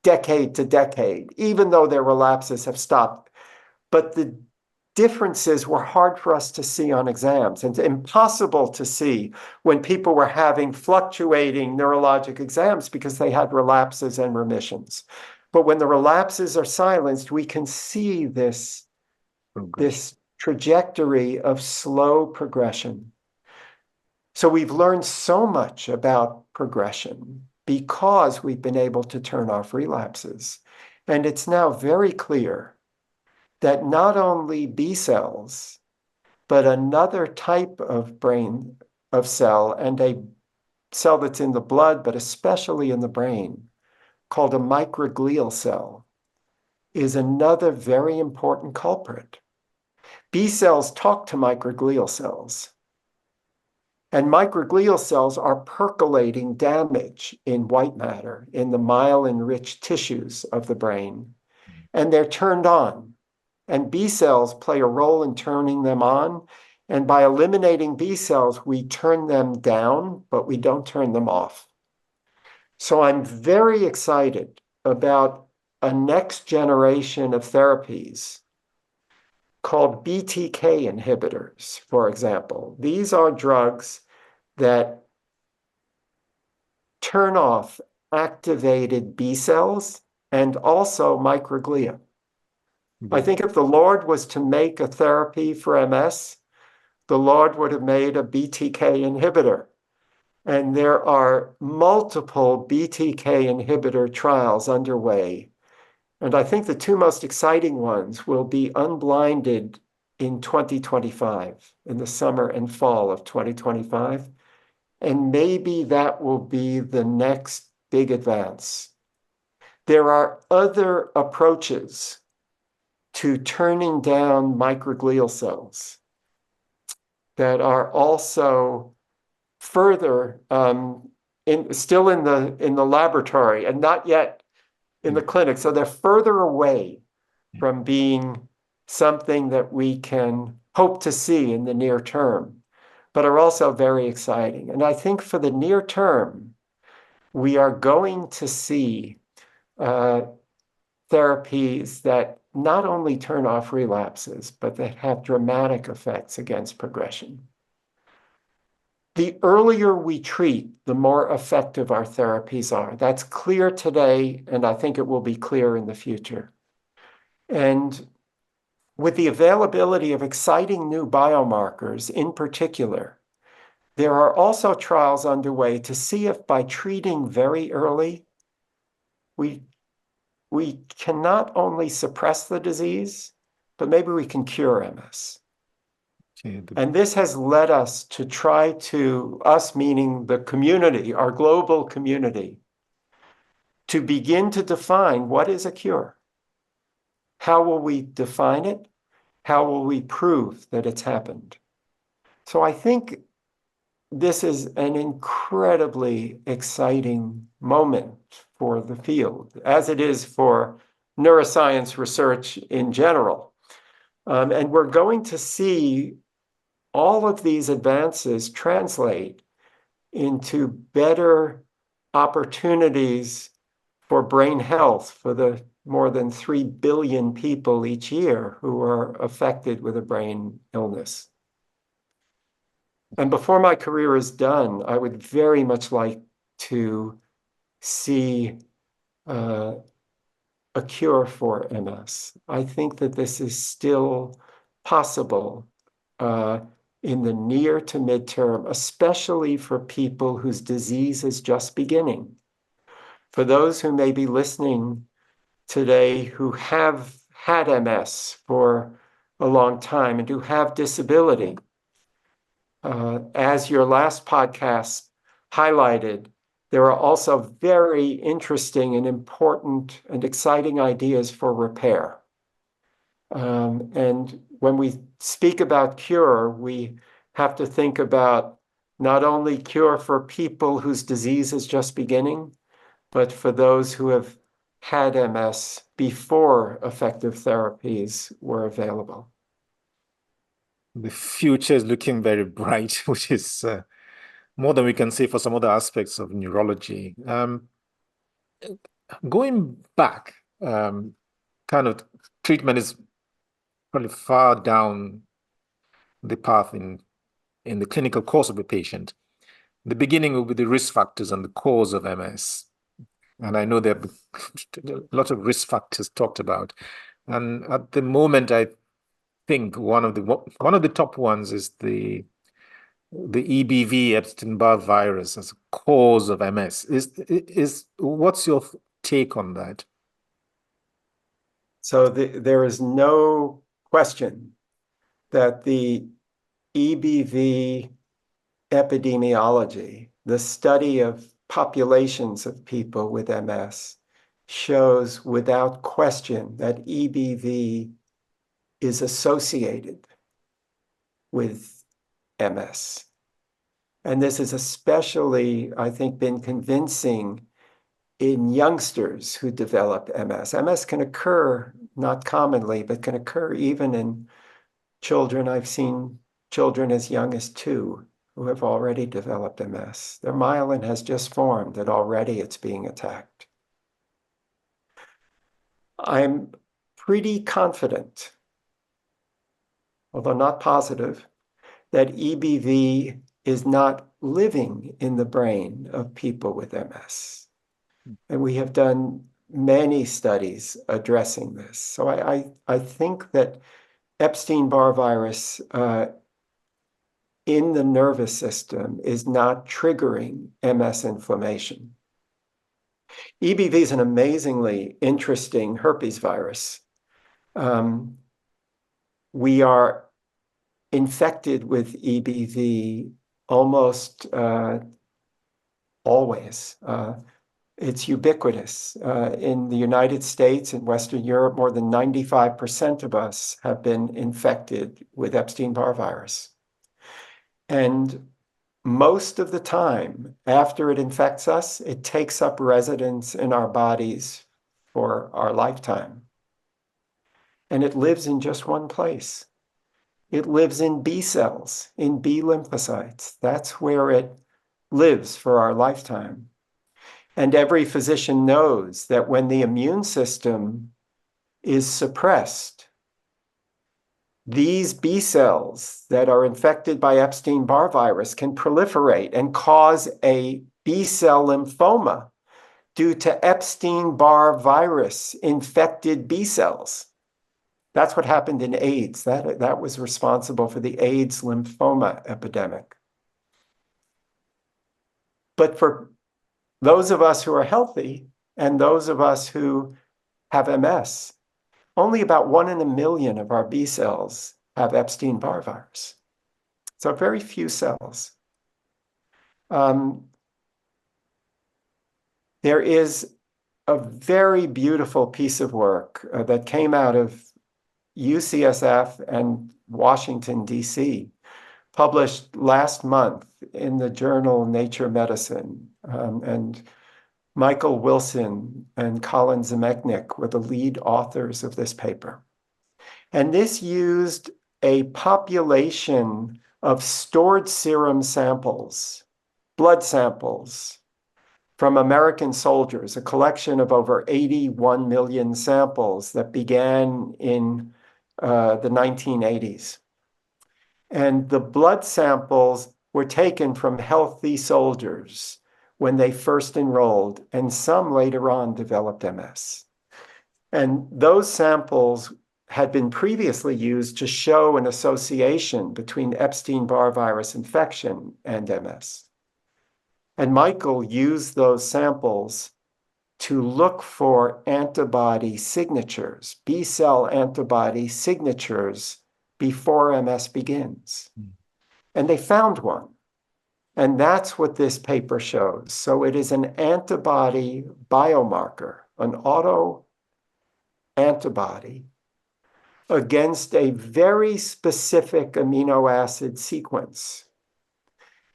decade to decade, even though their relapses have stopped. But the differences were hard for us to see on exams, and impossible to see when people were having fluctuating neurologic exams because they had relapses and remissions. But when the relapses are silenced, we can see this trajectory of slow progression. So we've learned so much about progression because we've been able to turn off relapses. And it's now very clear that not only B cells, but another type of brain of cell and a cell that's in the blood, but especially in the brain, called a microglial cell, is another very important culprit. B cells talk to microglial cells. And microglial cells are percolating damage in white matter, in the myelin-rich tissues of the brain. And they're turned on. And B cells play a role in turning them on. And by eliminating B cells, we turn them down, but we don't turn them off. So I'm very excited about a next generation of therapies called BTK inhibitors, for example. These are drugs that turn off activated B cells and also microglia. I think if the Lord was to make a therapy for MS, the Lord would have made a BTK inhibitor. And there are multiple BTK inhibitor trials underway. And I think the two most exciting ones will be unblinded in 2025, in the summer and fall of 2025. And maybe that will be the next big advance. There are other approaches to turning down microglial cells that are also further still in the laboratory and not yet in the clinic. So they're further away from being something that we can hope to see in the near term, but are also very exciting. And I think for the near term, we are going to see therapies that not only turn off relapses, but that have dramatic effects against progression. The earlier we treat, the more effective our therapies are. That's clear today, and I think it will be clear in the future. And with the availability of exciting new biomarkers in particular, there are also trials underway to see if by treating very early, we can not only suppress the disease, but maybe we can cure MS. And this has led us to try to, us meaning the community, our global community, to begin to define what is a cure. How will we define it? How will we prove that it's happened? So I think this is an incredibly exciting moment for the field, as it is for neuroscience research in general. And we're going to see all of these advances translate into better opportunities for brain health for the more than 3 billion people each year who are affected with a brain illness. And before my career is done, I would very much like to see a cure for MS. I think that this is still possible in the near to midterm, especially for people whose disease is just beginning. For those who may be listening today who have had MS for a long time and who have disability, as your last podcast highlighted, there are also very interesting and important and exciting ideas for repair. And when we speak about cure, we have to think about not only cure for people whose disease is just beginning, but for those who have had MS before effective therapies were available. The future is looking very bright, which is more than we can say for some other aspects of neurology. Going back, kind of treatment is probably far down the path in the clinical course of a patient. The beginning will be the risk factors and the cause of MS. And I know there are a lot of risk factors talked about. And at the moment, I think one of the top ones is the EBV Epstein-Barr virus as a cause of MS. What's your take on that? So there is no question that the EBV epidemiology the study of populations of people with MS shows without question that EBV is associated with MS. And this has especially, I think, been convincing in youngsters who develop MS. MS can occur, not commonly, but can occur even in children. I've seen children as young as 2 who have already developed MS. Their myelin has just formed and already it's being attacked. I'm pretty confident, although not positive, that EBV is not living in the brain of people with MS. And we have done many studies addressing this. So I think that Epstein-Barr virus in the nervous system is not triggering MS inflammation. EBV is an amazingly interesting herpes virus. We are infected with EBV almost always. It's ubiquitous. In the United States and Western Europe, more than 95% of us have been infected with Epstein-Barr virus. And most of the time, after it infects us, it takes up residence in our bodies for our lifetime. And it lives in just one place. It lives in B cells, in B lymphocytes. That's where it lives for our lifetime. And every physician knows that when the immune system is suppressed, these B cells that are infected by Epstein-Barr virus can proliferate and cause a B cell lymphoma due to Epstein-Barr virus infected B cells. That's what happened in AIDS. That was responsible for the AIDS lymphoma epidemic. But for those of us who are healthy and those of us who have MS, only about 1 in a million of our B cells have Epstein-Barr virus. So very few cells. There is a very beautiful piece of work that came out of UCSF and Washington, D.C., published last month in the journal Nature Medicine. And Michael Wilson and Colin Zemechnik were the lead authors of this paper. And this used a population of stored serum samples, blood samples, from American soldiers, a collection of over 81 million samples that began in the 1980s. And the blood samples were taken from healthy soldiers when they first enrolled, and some later on developed MS. And those samples had been previously used to show an association between Epstein-Barr virus infection and MS. And Michael used those samples to look for antibody signatures, B cell antibody signatures before MS begins. And they found one. And that's what this paper shows. So it is an antibody biomarker, an auto antibody against a very specific amino acid sequence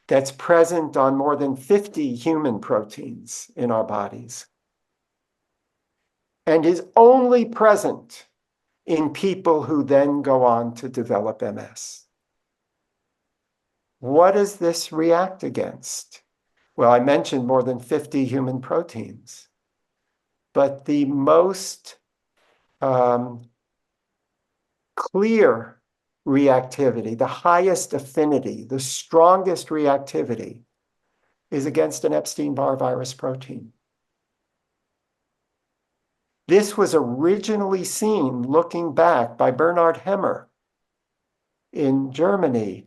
that's present on more than 50 human proteins in our bodies and is only present in people who then go on to develop MS. What does this react against? Well, I mentioned more than 50 human proteins, but the most clear reactivity, the highest affinity, the strongest reactivity is against an Epstein-Barr virus protein. This was originally seen, looking back, by Bernhard Hemmer in Germany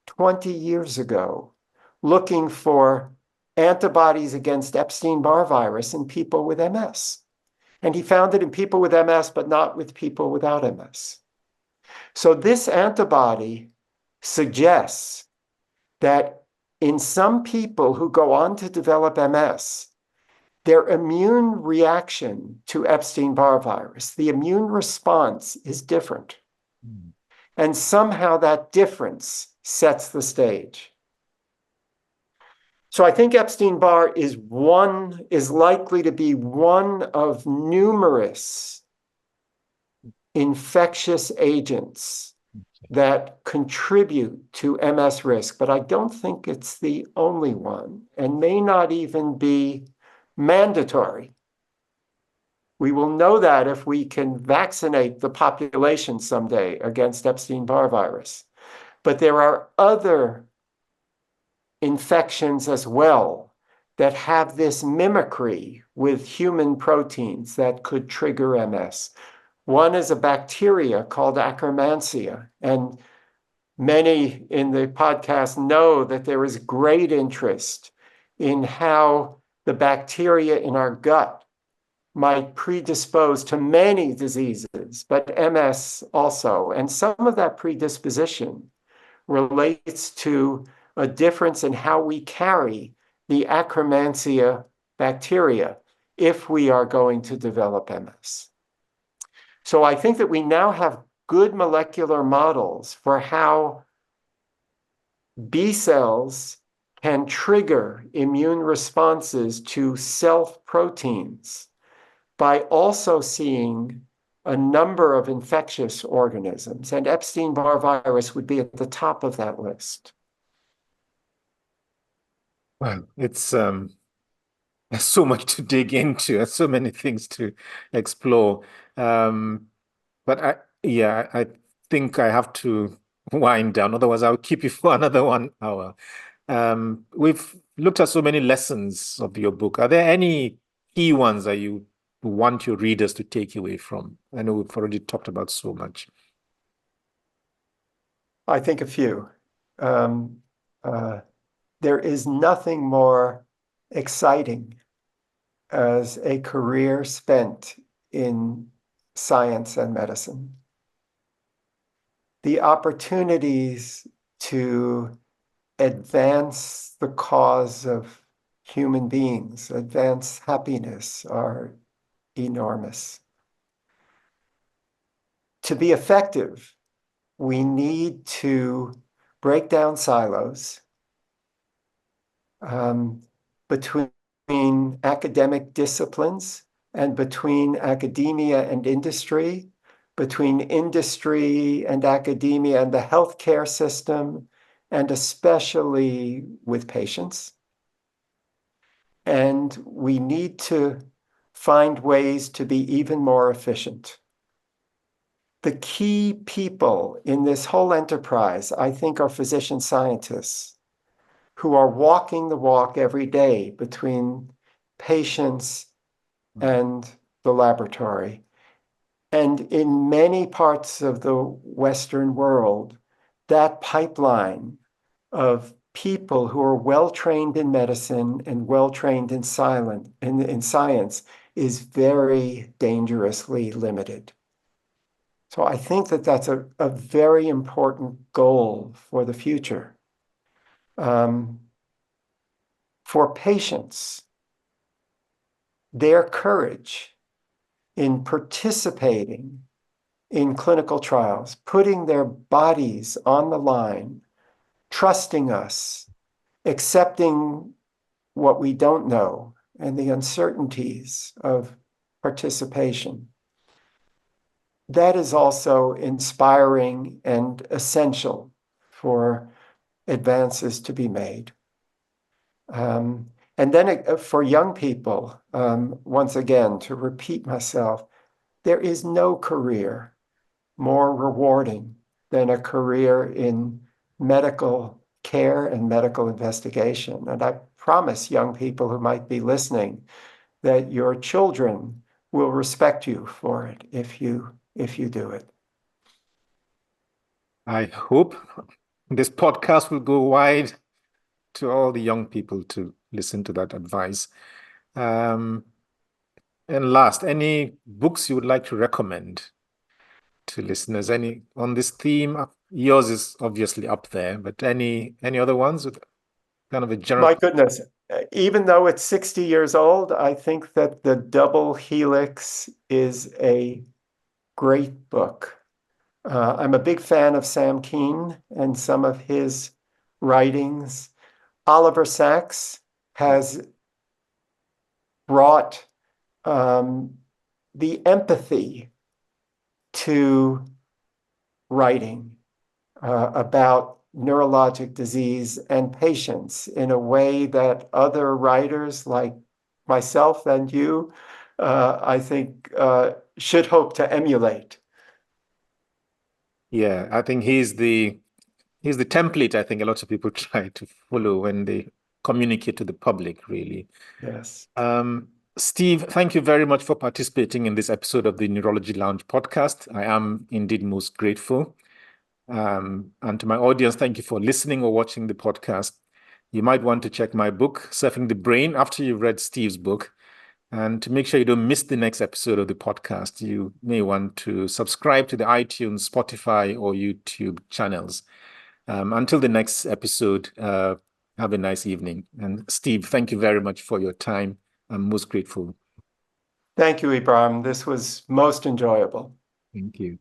20 years ago, looking for antibodies against Epstein-Barr virus in people with MS. And he found it in people with MS, but not with people without MS. So this antibody suggests that in some people who go on to develop MS, their immune reaction to Epstein-Barr virus, the immune response is different. And somehow that difference sets the stage. So I think Epstein-Barr is likely to be one of numerous infectious agents that contribute to MS risk, but I don't think it's the only one and may not even be mandatory. We will know that if we can vaccinate the population someday against Epstein-Barr virus. But there are other infections as well that have this mimicry with human proteins that could trigger MS. One is a bacteria called Akkermansia, and many in the podcast know that there is great interest in how the bacteria in our gut might predispose to many diseases, but MS also. And some of that predisposition relates to a difference in how we carry the Akkermansia bacteria if we are going to develop MS. So I think that we now have good molecular models for how B cells can trigger immune responses to self-proteins by also seeing a number of infectious organisms, and Epstein-Barr virus would be at the top of that list. Well, it's there's so much to dig into, there's so many things to explore. But I think I have to wind down, otherwise I'll keep you for another 1 hour. We've looked at so many lessons of your book. Are there any key ones that you want your readers to take away from? I know we've already talked about so much. I think a few. There is nothing more exciting as a career spent in science and medicine. The opportunities to advance the cause of human beings, advance happiness, are enormous. To be effective, we need to break down silos between academic disciplines and between academia and industry, between industry and academia and the healthcare system, and especially with patients. And we need to find ways to be even more efficient. The key people in this whole enterprise, I think, are physician scientists who are walking the walk every day between patients and the laboratory. And in many parts of the Western world, that pipeline of people who are well-trained in medicine and well-trained in science is very dangerously limited. So I think that that's a very important goal for the future. For patients, their courage in participating in clinical trials, putting their bodies on the line, trusting us, accepting what we don't know, and the uncertainties of participation. That is also inspiring and essential for advances to be made. And then for young people, once again, to repeat myself, there is no career more rewarding than a career in medical care and medical investigation. And I promise young people who might be listening that your children will respect you for it if you do it. I hope this podcast will go wide to all the young people to listen to that advice. And last, any books you would like to recommend to listeners? Any on this theme? Yours is obviously up there, but any other ones? kind of a general. My goodness, even though it's 60 years old, I think that the Double Helix is a great book. I'm a big fan of Sam Keen and some of his writings. Oliver Sacks has brought the empathy to writing about neurologic disease and patients in a way that other writers like myself and you, I think, should hope to emulate. Yeah, I think he's the template I think a lot of people try to follow when they communicate to the public, really. Yes. Steve, thank you very much for participating in this episode of the Neurology Lounge podcast. I am indeed most grateful. And to my audience, thank you for listening or watching the podcast. You might want to check my book, Surfing the Brain, after you've read Steve's book. And to make sure you don't miss the next episode of the podcast, you may want to subscribe to the iTunes, Spotify, or YouTube channels. Until the next episode, have a nice evening. And Steve, thank you very much for your time. I'm most grateful. Thank you, Ibrahim. This was most enjoyable. Thank you.